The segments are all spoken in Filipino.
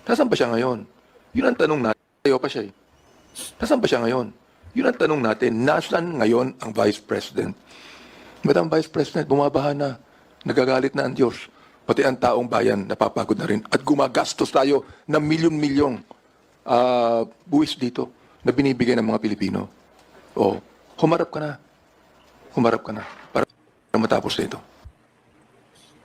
Nasaan ba siya ngayon? Yun ang tanong natin. Tayo pa siya eh. Nasaan ba siya ngayon? Yun ang tanong natin. Nasaan ngayon ang Vice President? Madam Vice President, bumabaha na. Nagagalit na ang Diyos. Pati ang taong bayan napapagod na rin. At gumagastos tayo ng milyon-milyong buwis dito na binibigay ng mga Pilipino. O, humarap ka na. Humarap ka na. Para matapos na ito.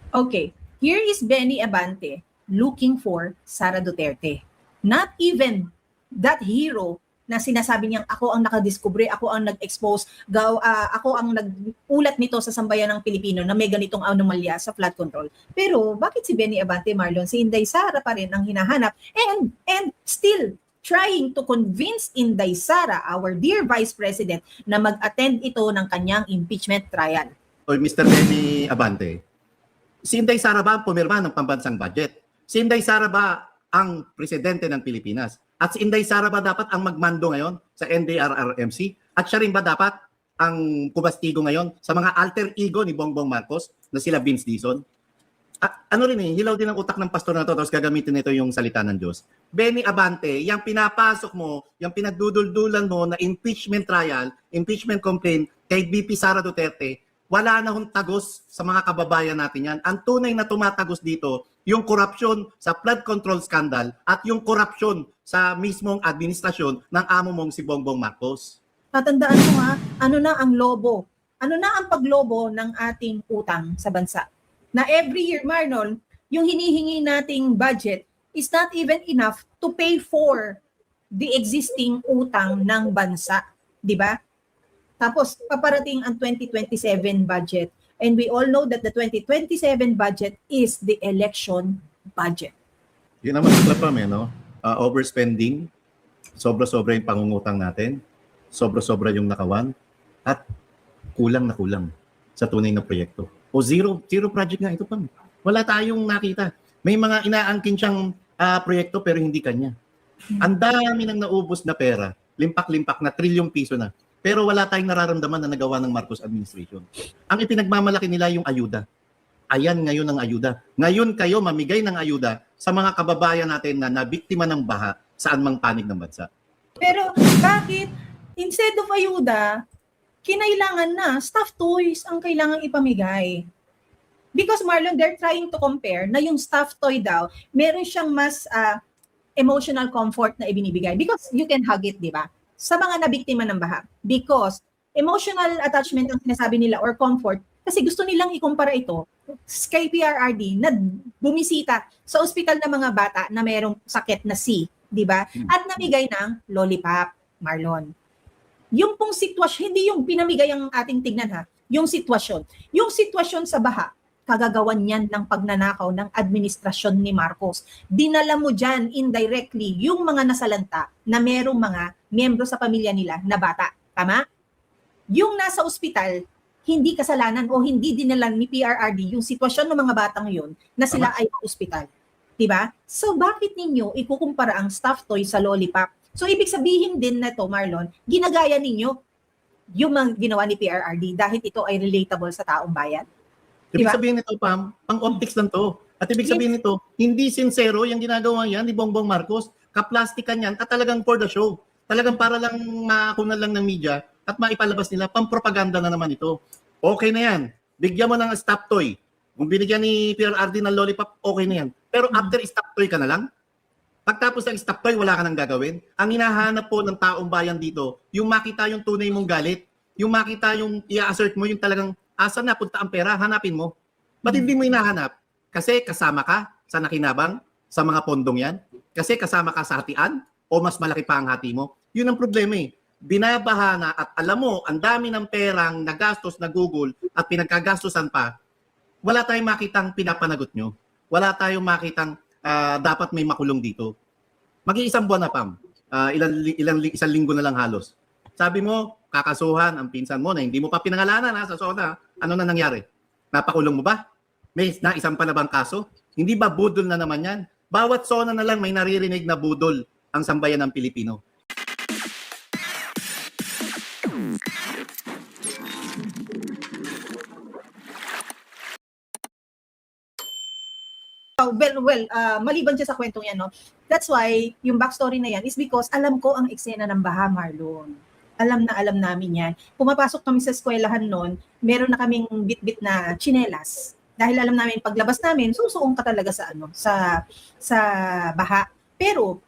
Okay, here is Benny Abante looking for Sara Duterte. Not even that hero na sinasabi niyang ako ang nakadiskubre, ako ang nag-expose, ako ang nag-ulat nito sa sambayan ng Pilipino na may ganitong anomalya sa flood control. Pero bakit si Benny Abante, Marlon, si Inday Sara pa rin ang hinahanap and still trying to convince Inday Sara, our dear Vice President, na mag-attend ito ng kanyang impeachment trial? O Mr. Benny Abante, si Inday Sara ba ang pumirma ng pambansang budget? Si Inday Sara ba ang presidente ng Pilipinas? At si Inday Sara ba dapat ang magmando ngayon sa NDRRMC? At siya rin ba dapat ang kumastigo ngayon sa mga alter ego ni Bongbong Marcos na sila Vince Dizon? Ano rin hilaw din ang utak ng pastor na to, tapos gagamitin nito yung salita ng Diyos. Benny Abante, yung pinapasok mo, yung pinagduduldulan mo na impeachment trial, impeachment complaint kay BP Sara Duterte, wala na hong tagos sa mga kababayan natin yan. Ang tunay na tumatagos dito, yung korupsyon sa flood control scandal at yung korupsyon sa mismong administrasyon ng amo mong si Bongbong Marcos. Tatandaan mo ha, ano na ang lobo? Ano na ang paglobo ng ating utang sa bansa? Na every year, Marlon, yung hinihingi nating budget is not even enough to pay for the existing utang ng bansa. Di ba? Tapos, paparating ang 2027 budget. And we all know that the 2027 budget is the election budget. Yun naman sa klapam no? Overspending, sobra-sobra yung pangungutang natin, sobra-sobra yung nakawan, at kulang na kulang sa tunay na proyekto. O zero project nga ito pa. Wala tayong nakita. May mga inaangkin siyang proyekto pero hindi kanya. Ang dami nang naubos na pera, limpak-limpak na trilyong piso na. Pero wala tayong nararamdaman na nagawa ng Marcos administration. Ang ipinagmamalaki nila yung ayuda. Ayan ngayon ang ayuda. Ngayon kayo mamigay ng ayuda sa mga kababayan natin na nabiktima ng baha saan mang panig ng bansa. Pero bakit instead of ayuda, kinailangan na stuffed toys ang kailangang ipamigay? Because Marlon, they're trying to compare na yung stuffed toy daw, meron siyang mas emotional comfort na ibinibigay. Because you can hug it, di ba? Sa mga nabiktima ng baha. Because emotional attachment ang sinasabi nila or comfort, kasi gusto nilang ikumpara ito kay PRRD na bumisita sa ospital ng mga bata na mayroong sakit na C, di ba? At namigay ng lollipop, Marlon. Yung pong sitwasyon, hindi yung pinamigay ang ating tignan ha, yung sitwasyon. Yung sitwasyon sa baha, kagagawan yan ng pagnanakaw ng administrasyon ni Marcos. Dinala mo dyan indirectly yung mga nasalanta na merong mga miyembro sa pamilya nila na bata. Tama? Yung nasa ospital, hindi kasalanan o hindi dinala ni PRRD yung sitwasyon ng mga batang yun na sila ay ospital. Diba? So bakit ninyo ikukumpara ang stuffed toy sa lollipop? So ibig sabihin din na to, Marlon, ginagaya ninyo yung mga ginawa ni PRRD dahil ito ay relatable sa taong bayan. Ibig Diba? sabihin nito, Pam, pang-optics lang to. At ibig sabihin nito, hindi sincero yung ginagawa yan ni Bongbong Marcos. Kaplastikan yan at talagang for the show. Talagang para lang makunan lang ng media at maipalabas nila, pang-propaganda na naman ito. Okay na yan. Bigyan mo ng stop toy. Kung binigyan ni PRRD ng lollipop, okay na yan. Pero after stop toy ka na lang, pagtapos ng stop toy, wala ka nang gagawin. Ang hinahanap po ng taong bayan dito, yung makita yung tunay mong galit, yung makita yung i-assert mo, yung talagang asan na punta ang pera, hanapin mo. Ba't hindi mo hinahanap? Kasi kasama ka sa nakinabang, sa mga pondong yan? Kasi kasama ka sa hatian? O mas malaki pa ang hati mo? Yun ang problema eh. Binabaha na at alam mo, ang dami ng perang nagastos na Google at pinagkagastosan pa, wala tayong makitang pinapanagot nyo. Wala tayong makitang dapat may makulong dito. Mag-iisang buwan na, Pam. Isang linggo na lang halos. Sabi mo, kakasuhan ang pinsan mo na hindi mo pa pinangalanan sa SONA. Ano na nangyari? Napakulong mo ba? May naisang pa na bang kaso? Hindi ba budol na naman yan? Bawat SONA na lang may naririnig na budol ang sambayan ng Pilipino. Well, maliban siya sa kwentong yan, no? That's why, yung backstory na yan is because alam ko ang eksena ng baha, Marlon. Alam na alam namin yan. Pumapasok kami sa eskwelahan noon, meron na kaming bit-bit na tsinelas. Dahil alam namin, paglabas namin, susuong ka talaga sa sa baha. Pero,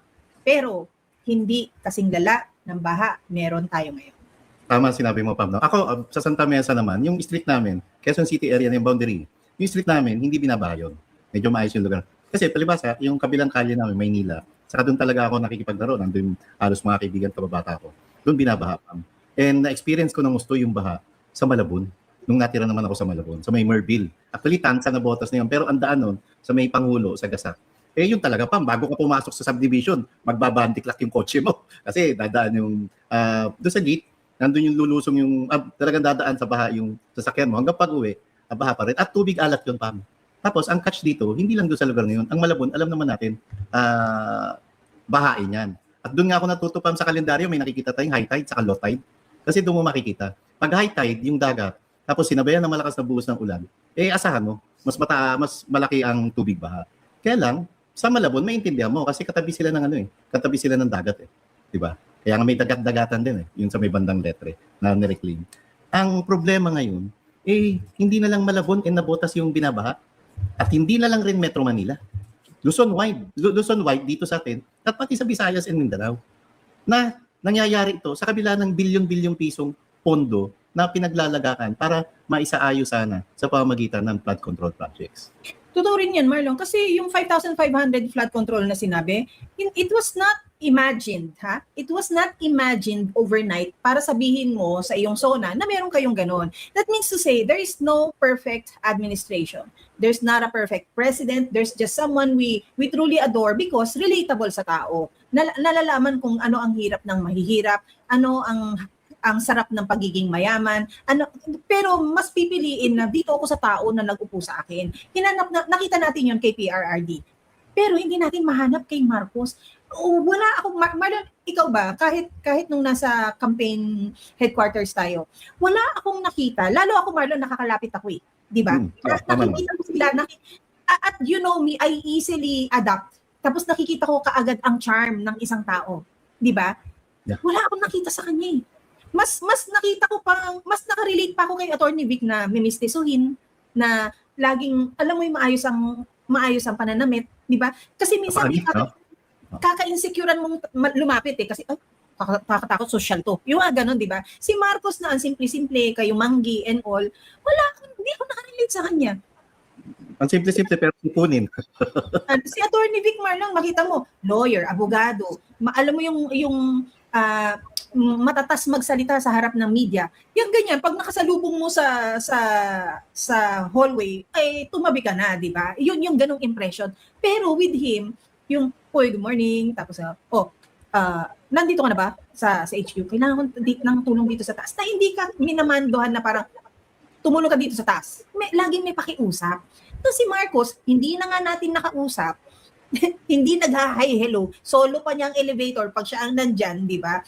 hindi kasing lala ng baha, meron tayo ngayon. Tama sinabi mo, Pam. No? Ako, sa Santa Mesa naman, yung street namin, Quezon City area na yung boundary, yung street namin, hindi binabaha yun. Medyo maayos yung lugar. Kasi palibasa, yung kabilang kalye namin, Maynila, saka doon talaga ako nakikipaglaro, nandun halos mga kaibigan kababata ko. Doon binabaha, Pam. And na-experience ko ng gusto yung baha sa Malabon. Nung natira naman ako sa Malabon, sa may Merville. Actually, tansa na botas na yun. Pero ang daan nun, sa may Pangulo, sa Gasak. Eh, yun talaga, Pam. Bago ka pumasok sa subdivision, magbabandiklak yung kotse mo. Kasi dadaan yung, doon sa gate, nandun yung lulusong yung, talagang dadaan sa baha yung sasakyan mo. Hanggang pag-uwi, baha pa rin. At tubig alat yun, Pam. Tapos, ang catch dito, hindi lang doon sa lugar na yun. Ang Malabon, alam naman natin, bahain yan. At doon nga ako natuto, Pam, sa kalendaryo, may nakikita tayong high tide sa low tide. Kasi doon mo makikita. Pag high tide, yung dagat, tapos sinabayan ng malakas na buhos ng ulan, eh asahan mo, mas malaki ang tubig baha. Kaya lang, sa Malabon, maintindihan mo kasi katabi sila ng katabi sila ng dagat eh. 'Di ba? Kaya nga may dagat-dagatan din eh, yun sa may bandang letre na nireclaim. Ang problema ngayon, eh hindi na lang Malabon nabotas yung binabaha at hindi na lang rin Metro Manila. Luzon wide dito sa atin at pati sa Visayas and Mindanao. Na nangyayari ito sa kabila ng bilyon-bilyong pisong pondo na pinaglalagakan para maisaayos sana sa pamamagitan ng flood control projects. Totoo rin yan, Marlon, kasi yung 5,500 flood control na sinabi, it was not imagined, ha? It was not imagined overnight para sabihin mo sa iyong zona na meron kayong ganon. That means to say, there is no perfect administration. There's not a perfect president. There's just someone we truly adore because relatable sa tao. Nalalaman kung ano ang hirap ng mahihirap, ano ang sarap ng pagiging mayaman, pero mas pipiliin na dito ako sa tao na nag-upo sa akin. Nakita natin yon kay PRRD. Pero hindi natin mahanap kay Marcos. Wala ako, Marlon, ikaw ba, kahit nung nasa campaign headquarters tayo, wala akong nakita, lalo ako, Marlon, nakakalapit ako eh. Di ba? Nakikita ko sila, at you know me, I easily adapt. Tapos nakikita ko kaagad ang charm ng isang tao. Di ba? Yeah. Wala akong nakita sa kanya eh. Mas nakita ko pa, mas nakarelate pa ako kay Attorney Vic na mimistisuhin, na laging, alam mo yung maayos ang pananamit, di ba? Kasi minsan, kaka-insecurean mong lumapit eh, kasi, kakatakot social to. Yung ganun, di ba? Si Marcos na ang simple-simple, kayo Manggi and all, hindi ako nakarelate sa kanya. Ang simple-simple pero ipunin. Si Attorney Vic Marlon, makita mo, lawyer, abogado, alam mo yung matatas magsalita sa harap ng media. Yung ganyan, pag nakasalubong mo sa hallway, ay tumabi ka na, di ba? Yun yung ganong impression. Pero with him, yung, good morning, tapos, nandito ka na ba sa HQ? Kailangan ko ng tulong dito sa taas. Na hindi ka minamandohan na parang, tumulong ka dito sa taas. Laging may pakiusap. Tapos si Marcos, hindi na nga natin nakausap, hindi nag-hi, hello, solo pa niya ang elevator pag siya ang nandyan, di ba?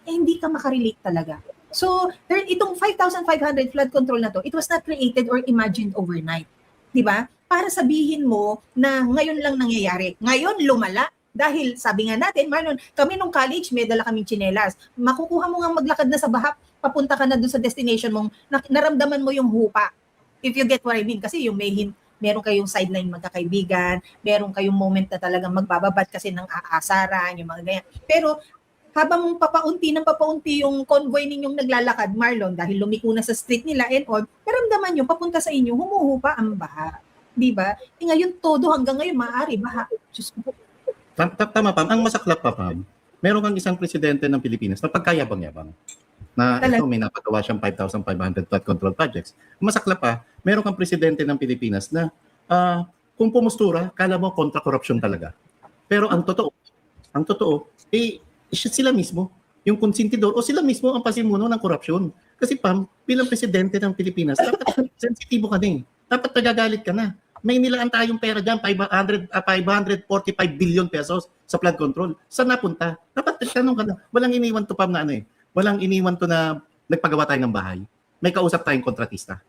Hindi ka makarelate talaga. So, itong 5,500 flood control na to, it was not created or imagined overnight. Di ba? Para sabihin mo na ngayon lang nangyayari. Ngayon, lumala. Dahil sabi nga natin, Marlon, kami nung college, may dala kaming tsinelas. Makukuha mo nga maglakad na sa baha, papunta ka na doon sa destination mong, naramdaman mo yung hupa. If you get what I mean. Kasi yung meron kayong sideline magkakaibigan, meron kayong moment na talagang magbababad kasi ng aasaran, yung mga ganyan. Pero habang papaunti yung convoy ninyong naglalakad, Marlon, dahil lumiko na sa street nila and all, naramdaman nyo, papunta sa inyo, humuhupa ang baha. Diba? E ngayon, todo hanggang ngayon, maaari, baha. Diyos ko. Tama, Pam. Ang masaklap pa, Pam, meron kang isang presidente ng Pilipinas na pagkayabang-yabang. Na ito, may napagawa siyang 5,500 flood control projects. Masaklap pa, meron kang presidente ng Pilipinas na kung pumustura, kala mo kontra korupsyon talaga. Pero ang totoo, sila mismo, yung konsentidor, o sila mismo ang pasimuno ng korupsyon. Kasi Pam, bilang presidente ng Pilipinas, dapat sensitibo ka din. Dapat nagagalit ka na. May nilaan tayong pera dyan, 545 billion pesos sa flood control. Saan napunta? Dapat tanong ka na. Walang iniwan to, Pam, na walang iniwan to na nagpagawa tayo ng bahay. May kausap tayong kontratista.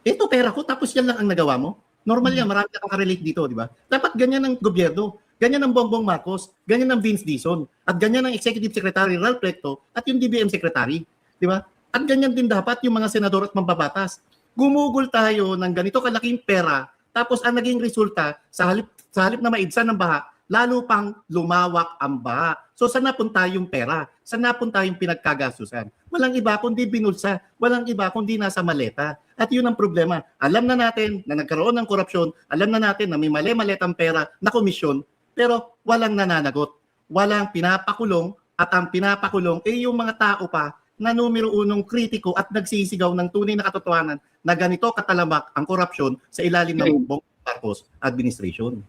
Ito pera ko, tapos yan lang ang nagawa mo. Normal yan, marami na relate dito, di ba? Dapat ganyan ang gobyerno, ganyan ang Bongbong Marcos, ganyan ang Vince Dizon, at ganyan ang Executive Secretary Ralph Recto at yung DBM Secretary, di ba? At ganyan din dapat yung mga senador at mambabatas. Gumugol tayo ng ganito kalaking pera, tapos ang naging resulta, sa halip na maibsan ng baha, lalo pang lumawak ang baha. So saan napunta yung pera? Saan napunta yung pinagkagastusan? Walang iba kundi binulsa. Walang iba kundi nasa maleta. At yun ang problema. Alam na natin na nagkaroon ng korupsyon. Alam na natin na may mali-maletang pera na komisyon. Pero walang nananagot. Walang pinapakulong. At ang pinapakulong ay yung mga tao pa na numero unong kritiko at nagsisigaw ng tunay na katotohanan na ganito katalamak ang korupsyon sa ilalim ng Bongbong Marcos administration.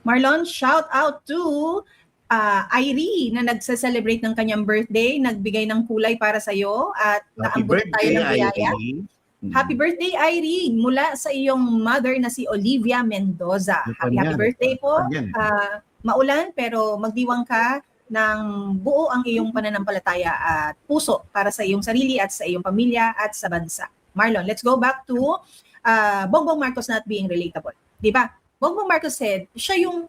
Marlon, shout out to Irie na nagsa-celebrate ng kanyang birthday, nagbigay ng kulay para sa iyo at Happy naambot tayo birthday, ng biyaya. Irene. Happy birthday, Irie, mula sa iyong mother na si Olivia Mendoza. Happy birthday po. Maulan pero magdiwang ka ng buo ang iyong pananampalataya at puso para sa iyong sarili at sa iyong pamilya at sa bansa. Marlon, let's go back to Bongbong Marcos not being relatable. Di ba? Bongbong Marcos said,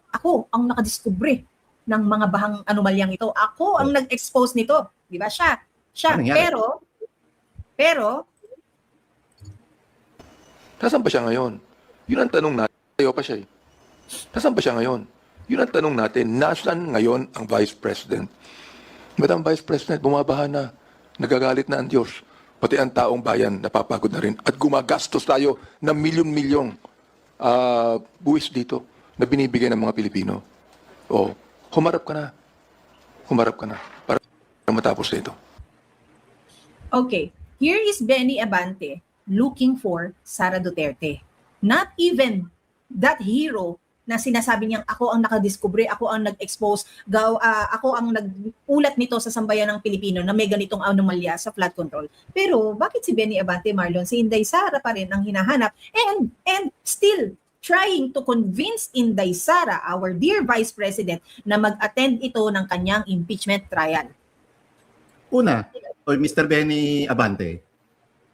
ako ang nakadiskubre ng mga bahang anomalyang ito. Ako ang nag-expose nito. Di ba? Siya. Pero, Nasaan pa siya ngayon? Yun ang tanong natin. Tayo pa siya eh. Nasaan pa siya ngayon? Yun ang tanong natin. Nasaan ngayon ang Vice President? Madam Vice President, bumabaha na. Nagagalit na ang Diyos. Pati ang taong bayan, napapagod na rin. At gumagastos tayo ng milyon-milyong buwis dito na binibigay ng mga Pilipino. O, humarap ka na. Humarap ka na. Para matapos na ito. okay, here is Benny Abante looking for Sara Duterte. Not even that hero na sinasabi niyang ako ang nakadiskubre, ako ang nag-expose, ako ang nag-ulat nito sa sambayan ng Pilipino na may ganitong anomalya sa flood control. Pero bakit si Benny Abante, Marlon, si Inday Sara pa rin ang hinahanap and still trying to convince Inday Sara, our dear Vice President, na mag-attend ito ng kanyang impeachment trial? Una, Mr. Benny Abante,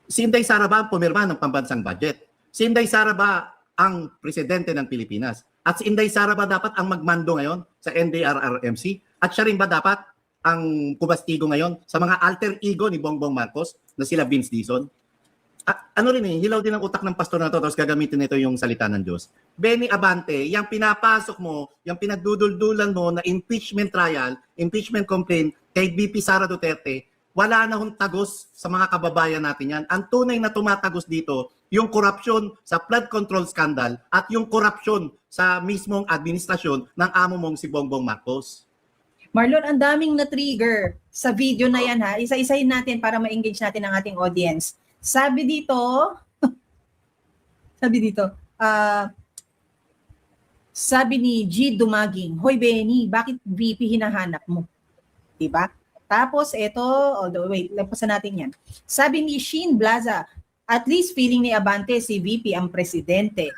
si Inday Sara ba ang pumirma ng pambansang budget? Si Inday Sara ba ang presidente ng Pilipinas? At si Inday Sara ba dapat ang magmando ngayon sa NDRRMC? At siya rin ba dapat ang kumastigo ngayon sa mga alter ego ni Bongbong Marcos na sila Vince Dizon? Ano rin hilaw din ang utak ng pastor na to, tapos gagamitin nito yung salita ng Diyos. Benny Abante, yung pinapasok mo, yung pinagduduldulan mo na impeachment trial, impeachment complaint kay VP Sara Duterte, wala na hong tagos sa mga kababayan natin yan. Ang tunay na tumatagos dito, yung korupsyon sa flood control scandal at yung korupsyon sa mismong administrasyon ng amo mong si Bongbong Marcos. Marlon, ang daming na-trigger sa video na yan ha. Isa-isahin natin para ma-engage natin ang ating audience. Sabi dito, sabi ni G. Dumaging, Hoy Benny, bakit VP hinahanap mo? Diba? Tapos ito, wait, lampasan natin yan. Sabi ni Sheen Blaza, at least feeling ni Abante si VP ang presidente.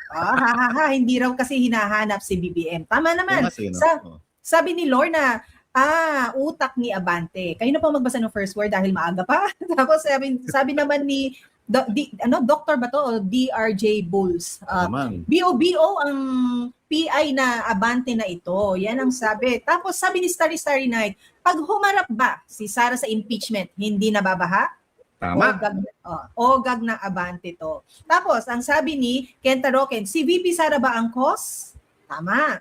Hindi raw kasi hinahanap si BBM. Tama naman. Sabi ni Lorna, utak ni Abante. Kayo na po magbasa ng first word dahil maaga pa. Tapos sabi naman ni Dr. ba to o DRJ Bulls? BOBO ang PI na Abante na ito. Yan ang sabi. Tapos sabi ni Starry Night, pag humarap ba si Sara sa impeachment, hindi nababaha? Tama. Ogag na Abante to. Tapos, ang sabi ni Kenta Roken, si VP Sara ba ang cause? Tama.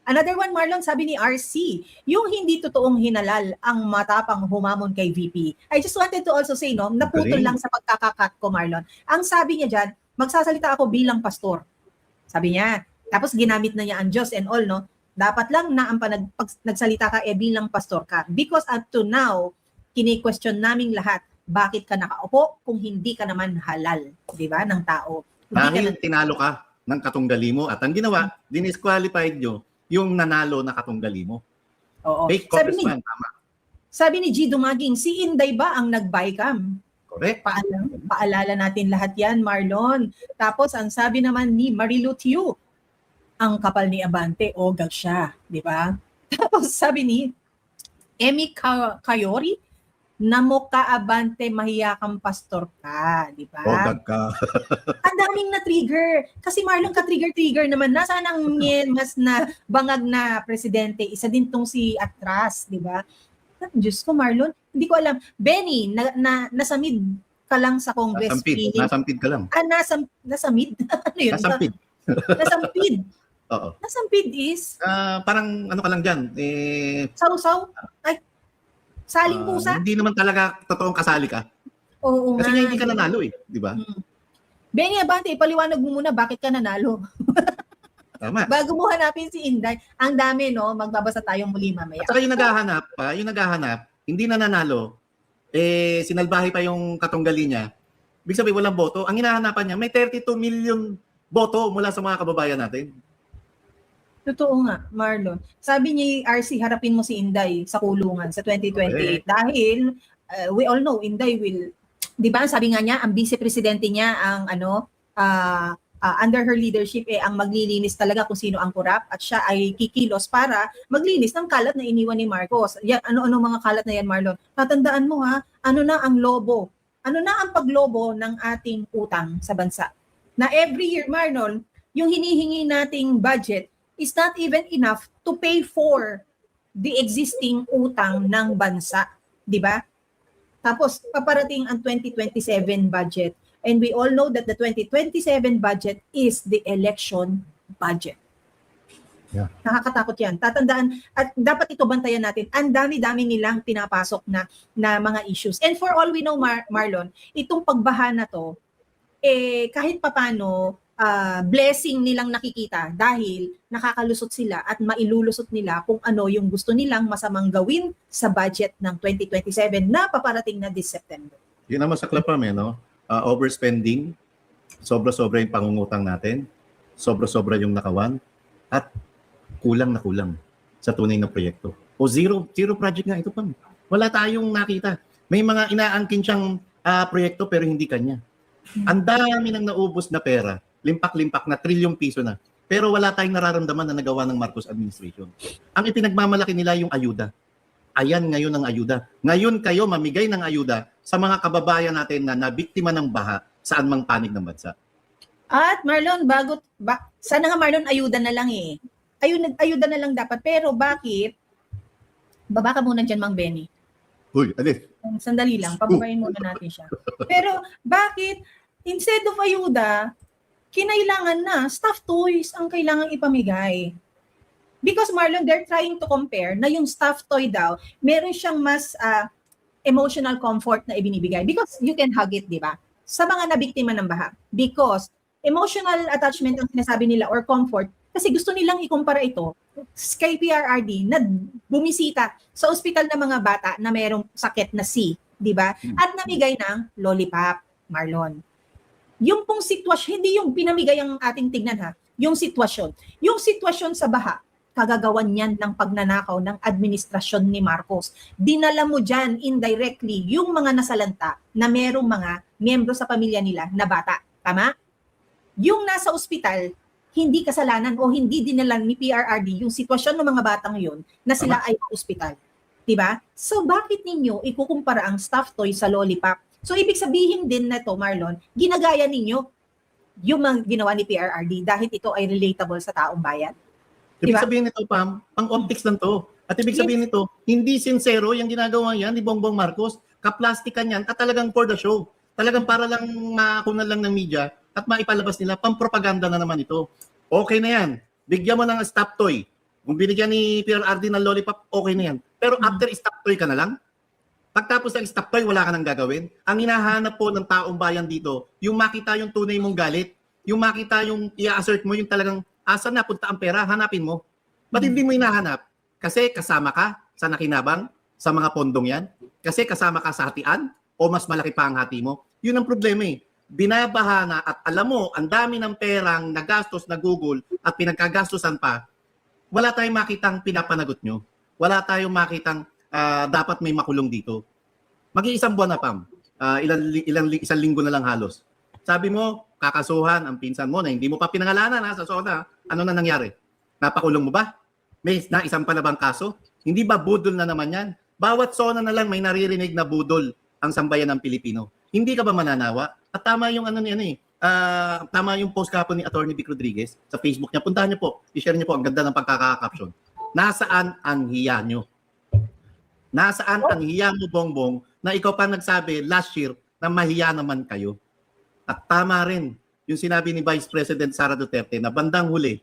Another one, Marlon, sabi ni RC, yung hindi totoong hinalal ang matapang humamon kay VP. I just wanted to also say, naputol lang sa pagkakakat ko, Marlon. Ang sabi niya dyan, magsasalita ako bilang pastor. Sabi niya. Tapos ginamit na niya ang Diyos and all, no? Dapat lang na pag nagsalita ka bilang pastor ka. Because up to now, kini-question naming lahat, bakit ka nakaupo kung hindi ka naman halal, di ba, ng tao. Dahil tinalo ka ng katunggali mo at ang ginawa, dinisqualified nyo yung nanalo na katunggali mo. Oo. Sabi ni G. Dumaging, si Inday ba ang nag-bycam? Correct. Paalala natin lahat yan, Marlon. Tapos ang sabi naman ni Marilu Tiu, ang kapal ni Abante, ogag siya, di ba? Tapos sabi ni Emmy Kayori, Namuka abante mahiya kang pastor ka, di ba? ka. Ang daming na-trigger. Kasi Marlon, ka-trigger-trigger naman. Nasaan ang mas na bangag na presidente? Isa din tong si Atras, di ba? Diyos ko, Marlon, hindi ko alam. Benny, nasa mid ka lang sa Congress. Nasampid ka lang. Nasa mid? Ano yun? Nasampid. Nasampid. Oo. Nasampid is? Parang ano ka lang dyan, Sausaw? Ay, saling pusa? hindi naman talaga totoong kasali ka. Oo Kasi nga. nga hindi ka nanalo di ba? Benny Abante, ipaliwanag mo muna bakit ka nanalo. Tama. Bago mo hanapin si Inday, ang dami, no? Magbabasa tayong muli mamaya. At saka yung naghahanap, hindi na nanalo, sinalbahe pa yung katunggali niya. Ibig sabihin, walang boto. Ang hinahanapan niya, may 32 million boto mula sa mga kababayan natin. Totoo nga, Marlon. Sabi niya, RC, harapin mo si Inday sa kulungan sa 2028 dahil we all know Inday will, 'di ba? Sabi nga niya, ang vice presidente niya ang under her leadership ang maglilinis talaga kung sino ang kurap at siya ay kikilos para maglinis ng kalat na iniwan ni Marcos. Yan, ano-ano mga kalat na yan, Marlon. Tatandaan mo ha, ano na ang lobo? Ano na ang paglobo ng ating utang sa bansa? Na every year, Marlon, yung hinihingi nating budget is not even enough to pay for the existing utang ng bansa, 'di ba? Tapos paparating ang 2027 budget and we all know that the 2027 budget is the election budget. Yeah. Nakakatakot 'yan. Tatandaan at dapat ito bantayan natin. Ang dami-dami nilang pinapasok na mga issues. And for all we know, Marlon, itong pagbaha na 'to kahit papano blessing nilang nakikita dahil nakakalusot sila at mailulusot nila kung ano yung gusto nilang masamang gawin sa budget ng 2027 na paparating na this September. Yun naman sa Clapam, no? Overspending, sobra-sobra yung pangungutang natin, sobra-sobra yung nakawan, at kulang na kulang sa tunay na proyekto. O zero project nga ito, Pam. Wala tayong nakita. May mga inaangkin siyang proyekto pero hindi kanya. Ang dami nang naubos na pera, limpak-limpak na trilyong piso na. Pero wala tayong nararamdaman na nagawa ng Marcos administration. Ang ipinagmamalaki nila yung ayuda. Ayan ngayon ang ayuda. Ngayon kayo mamigay ng ayuda sa mga kababayan natin na nabiktima ng baha saan mang panig ng bansa. At Marlon, sana nga Marlon, ayuda na lang ayuda na lang dapat. Pero bakit? Baba ka muna dyan, Mang Benny. Uy, alis. Sandali lang, pababayin muna natin siya. Pero bakit, instead of ayuda, kinailangan na stuffed toys ang kailangan ipamigay. Because Marlon, they're trying to compare na yung stuffed toy daw, meron siyang mas emotional comfort na ibinibigay. Because you can hug it, di ba? Sa mga nabiktima ng baha. Because emotional attachment ang sinasabi nila or comfort, kasi gusto nilang ikumpara ito kay PRRD na bumisita sa ospital ng mga bata na merong sakit na C, di ba? At namigay ng lollipop, Marlon. Yung pong sitwasyon, hindi yung pinamigay ang ating tignan ha, yung sitwasyon. Yung sitwasyon sa baha, kagagawan yan ng pagnanakaw ng administrasyon ni Marcos. Dinala mo dyan indirectly yung mga nasalanta na merong mga miyembro sa pamilya nila na bata. Tama? Yung nasa ospital, hindi kasalanan o hindi dinala ni PRRD yung sitwasyon ng mga batang yun na sila ay ospital. Diba? So bakit ninyo ikukumpara ang stuffed toy sa lollipop? So ibig sabihin din na to, Marlon, ginagaya ninyo yung mga ginawa ni PRRD dahil ito ay relatable sa taong bayan. Ibig sabihin nito, Pam, pang optics lang to. At ibig sabihin nito, hindi sincero yung ginagawa yan ni Bongbong Marcos. Kaplastikan yan at talagang for the show. Talagang para lang makunan lang ng media at maipalabas nila, pang-propaganda na naman ito. Okay na yan. Bigyan mo ng stop toy. Kung binigyan ni PRRD ng lollipop, okay na yan. Pero after stop toy ka na lang, pagtapos ng stop toy, wala ka nang gagawin. Ang hinahanap po ng taong bayan dito, yung makita yung tunay mong galit, yung makita yung i-assert mo, yung talagang asan na punta ang pera, hanapin mo. Ba't hindi mo hinahanap? Kasi kasama ka sa nakinabang, sa mga pondong yan? Kasi kasama ka sa hatian? O mas malaki pa ang hati mo? Yun ang problema eh. Binabaha na at alam mo, ang dami ng perang nagastos na Google at pinagkagastosan pa, wala tayong makitang pinapanagot nyo. Wala tayong makitang dapat may makulong dito. Mag-iisang buwan na, Pam. Isang linggo na lang halos. Sabi mo, kakasuhan ang pinsan mo na hindi mo pa pinangalanan sa SONA. Ano na nangyari? Napakulong mo ba? May naisang pa na bang kaso? Hindi ba budol na naman yan? bawat zona na lang may naririnig na budol ang sambayan ng Pilipino. Hindi ka ba mananawa? At tama yung tama yung post kahapon ni Attorney Vic Rodriguez sa Facebook niya. Puntahan niyo po, i-share niyo po, ang ganda ng pagkaka-caption. Nasaan ang hiya niyo? Nasaan ang hiya mo, Bongbong, na ikaw pa nagsabi last year na mahiya naman kayo? At tama rin yung sinabi ni Vice President Sara Duterte na bandang huli,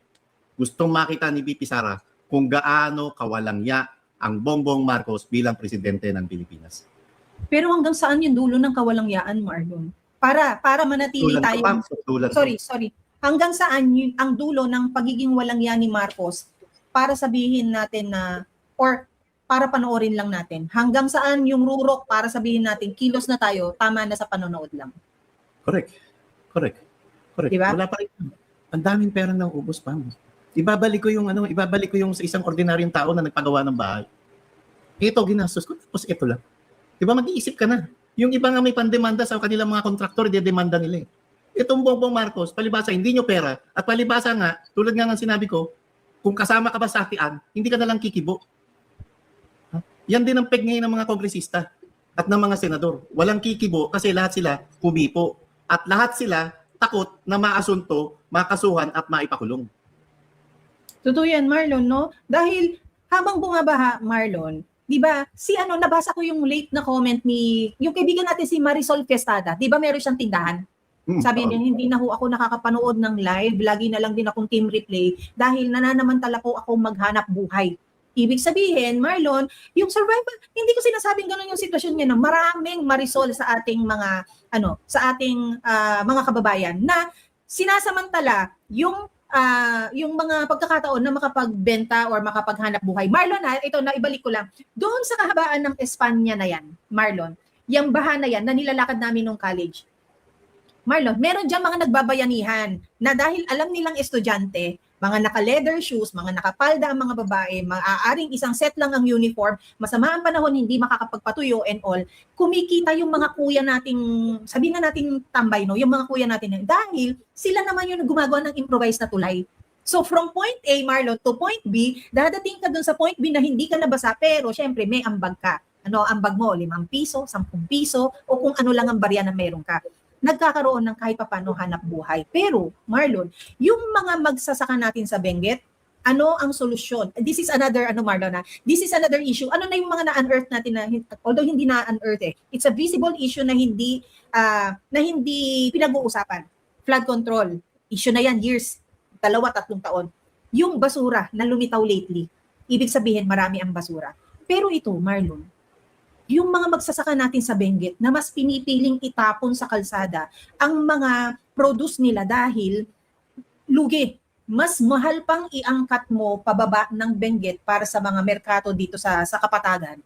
gustong makita ni VP Sara kung gaano kawalangya ang Bongbong Marcos bilang presidente ng Pilipinas. Pero hanggang saan yung dulo ng kawalangyaan, Marlon? Para manatili Tulad tayo. pa, tulad pa. Sorry. Hanggang saan ang dulo ng pagiging walangya ni Marcos para sabihin natin na, or para panoorin lang natin? Hanggang saan yung rurok para sabihin natin, kilos na tayo, tama na sa panonood lang? Correct. Diba? Wala pa rin. Ang daming pera ng ubos pa. Ibabalik ko yung sa isang ordinaryong tao na nagpagawa ng bahay. Ito ginastos ko, tapos ito lang. Diba, mag-iisip ka na. Yung iba nga may pandemanda sa kanilang mga kontraktor, i-demanda nila eh. Itong Bongbong Marcos, palibasa, hindi nyo pera. At palibasa nga, tulad nga ng sinabi ko, kung kasama ka ba sa hatian, hindi ka na lang kikibo. Yan din ang peg ngayon ng mga kongresista at ng mga senador. Walang kikibo kasi lahat sila kumipo. At lahat sila takot na maasunto, makasuhan at maipakulong. Totoo yan, Marlon, no? Dahil habang bumabaha, Marlon, di ba, nabasa ko yung late na comment ni, yung kaibigan natin si Marisol Fiestada, di ba meron siyang tindahan? Sabi niya, hindi na ho ako nakakapanood ng live, lagi na lang din akong team replay dahil nananamantala po ako maghanap buhay. Ibig sabihin, Marlon, yung survival, hindi ko sinasabing gano'n yung sitwasyon niya, no? Maraming Marisol sa ating mga, mga kababayan na sinasamantala yung mga pagkakataon na makapagbenta or makapaghanap buhay. Marlon, ito na ibalik ko lang. Doon sa kahabaan ng Espanya na yan, Marlon, yung baha na yan na nilalakad namin nung college. Marlon, meron dyan mga nagbabayanihan na dahil alam nilang estudyante, mga naka-leather shoes, mga nakapalda ang mga babae, maaaring isang set lang ang uniform, masama ang panahon, hindi makakapagpatuyo and all, kumikita yung mga kuya nating, sabihin na nating tambay, no? Yung mga kuya natin, dahil sila naman yung gumagawa ng improvised na tulay. So from point A, Marlon, to point B, dadating ka dun sa point B na hindi ka nabasa, pero syempre may ambag ka. Ambag mo, 5 piso, 10 piso, o kung ano lang ang barya na meron ka. Nagkakaroon ng kahit papano hanap buhay. Pero, Marlon, yung mga magsasaka natin sa Benguet, ano ang solusyon? This is another, Marlon, this is another issue. Ano na yung mga na-unearth natin na, although hindi na-unearth it's a visible issue na hindi pinag-uusapan. Flood control. Issue na yan, years, 2-3 taon. Yung basura na lumitaw lately, ibig sabihin marami ang basura. Pero ito, Marlon, yung mga magsasaka natin sa Benguet na mas pinipiling itapon sa kalsada ang mga produce nila dahil lugi. Mas mahal pang iangkat mo pababa ng Benguet para sa mga merkato dito sa Kapatagan.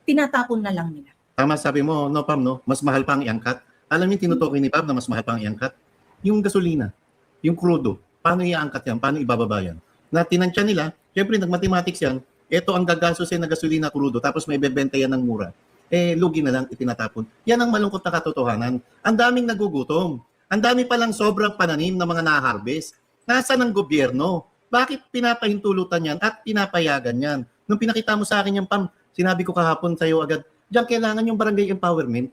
Tinatapon na lang nila. Tama sabi mo, no Pam, no? Mas mahal pang iangkat. Alam niyo tinutukoy ni Pam na mas mahal pang iangkat? Yung gasolina, yung crudo. Paano iangkat yan? Paano ibababa yan? Na tinansya nila, syempre nag-mathematics yan, ito ang gagastusin na gasolina crudo tapos may bebenta yan ng mura. Lugi na lang itinatapon. Yan ang malungkot na katotohanan. Ang daming nagugutom. Ang dami palang sobrang pananim na mga na-harvest. Nasaan ang gobyerno? Bakit pinapahintulutan yan at pinapayagan yan? Nung pinakita mo sa akin yung Pam, sinabi ko kahapon sa'yo agad, diyan kailangan yung barangay empowerment.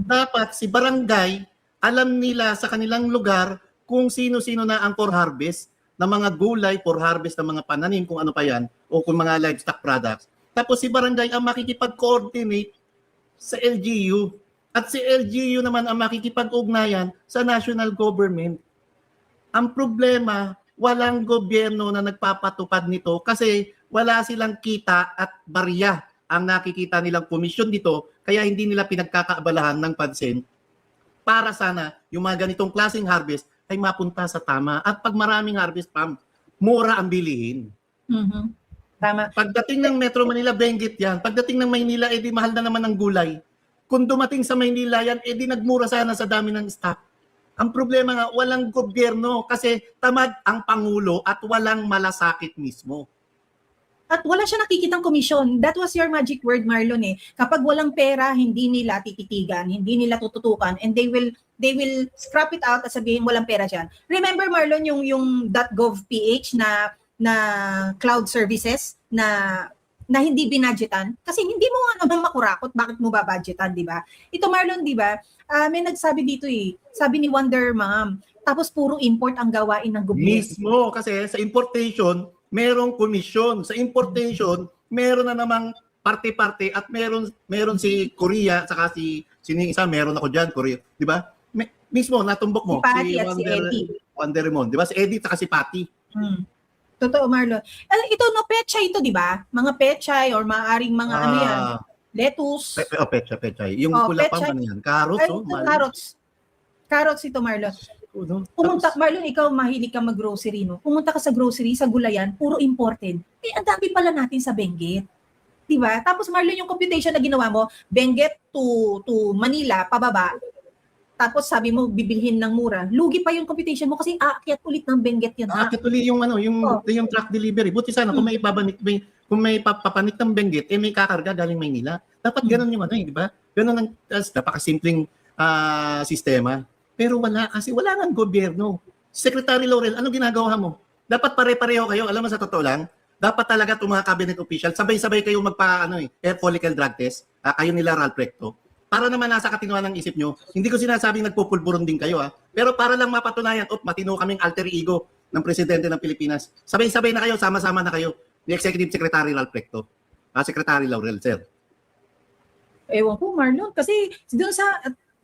Dapat si barangay, alam nila sa kanilang lugar kung sino-sino na ang for harvest na mga gulay for harvest ng mga pananim, kung ano pa yan, o kung mga livestock products. Tapos si barangay ang makikipag-coordinate sa LGU. At si LGU naman ang makikipag-ugnayan sa national government. Ang problema, walang gobyerno na nagpapatupad nito kasi wala silang kita at barya ang nakikita nilang komisyon dito, kaya hindi nila pinagkakaabalahan ng pansin para sana yung mga ganitong klaseng harvest ay mapunta sa tama. At pag maraming harvest, Pam, mura ang bilihin. Mm-hmm. Tama. Pagdating ng Metro Manila, Benguet yan. Pagdating ng Maynila, edi mahal na naman ang gulay. Kung dumating sa Maynila yan, edi nagmura sana sa dami ng stock. Ang problema nga, walang gobyerno kasi tamad ang Pangulo at walang malasakit mismo. At wala siya nakikitang komisyon. That was your magic word, Marlon Kapag walang pera, hindi nila tititigan, hindi nila tututukan, and they will scrap it out at sabihin walang pera siya. Remember, Marlon, yung .gov.ph na cloud services na na hindi binadgetan? Kasi hindi mo nga naman makurakot, bakit mo babudgetan, di ba? Ito Marlon, di ba? May nagsabi dito sabi ni Wonder Mom, tapos puro import ang gawain ng gobyerno. Mismo, kasi sa importation, merong komisyon. Sa importation, meron na namang parte-parte at meron si Korea, saka sino yung isa, meron ako dyan, Korea. Di ba? Mismo, natumbok mo. Si Patty at si Eddie. Wonder Mon. Di ba? Si Eddie at si Patty. Totoo, Marlon. Ito, no, pechay ito, di ba? Mga pechay or maaaring mga ano yan, lettuce. Pechay. Yung pula pa pechay. man yan. Carrots, Ay, oh. ito, carrots. Carrots ito, Marlon. Marlon, ikaw mahilig ka mag-grocery, no? Pumunta ka sa grocery, sa gulayan, puro imported. Ang dami pala natin sa Benguet. Diba? Tapos Marlon, yung computation na ginawa mo, Benguet to Manila, pababa. Tapos sabi mo, bibilhin ng mura. Lugi pa yung computation mo kasi aakyat ulit ng Benguet yan. Aakyat ulit yung yung truck delivery. Buti sana kung may papanik ng Benguet, may kakarga galing Maynila. Dapat ganun yung di ba? Ganun ang napakasimpleng sistema. Pero kasi wala nga gobyerno. Secretary Laurel, ano ginagawa mo? Dapat pare-pareho kayo. Alam mo, sa totoo lang, dapat talaga itong mga cabinet official, sabay-sabay kayo hair follicle drug test, kayo nila Ralph Recto, para naman nasa katinuan ng isip nyo. Hindi ko sinasabing nagpupulburon din kayo, pero para lang mapatunayan, matino kaming alter ego ng presidente ng Pilipinas. Sabay-sabay na kayo, sama-sama na kayo, ni Executive Secretary Ralph Recto, Secretary Laurel, sir. Ewan ko, Marlon, kasi doon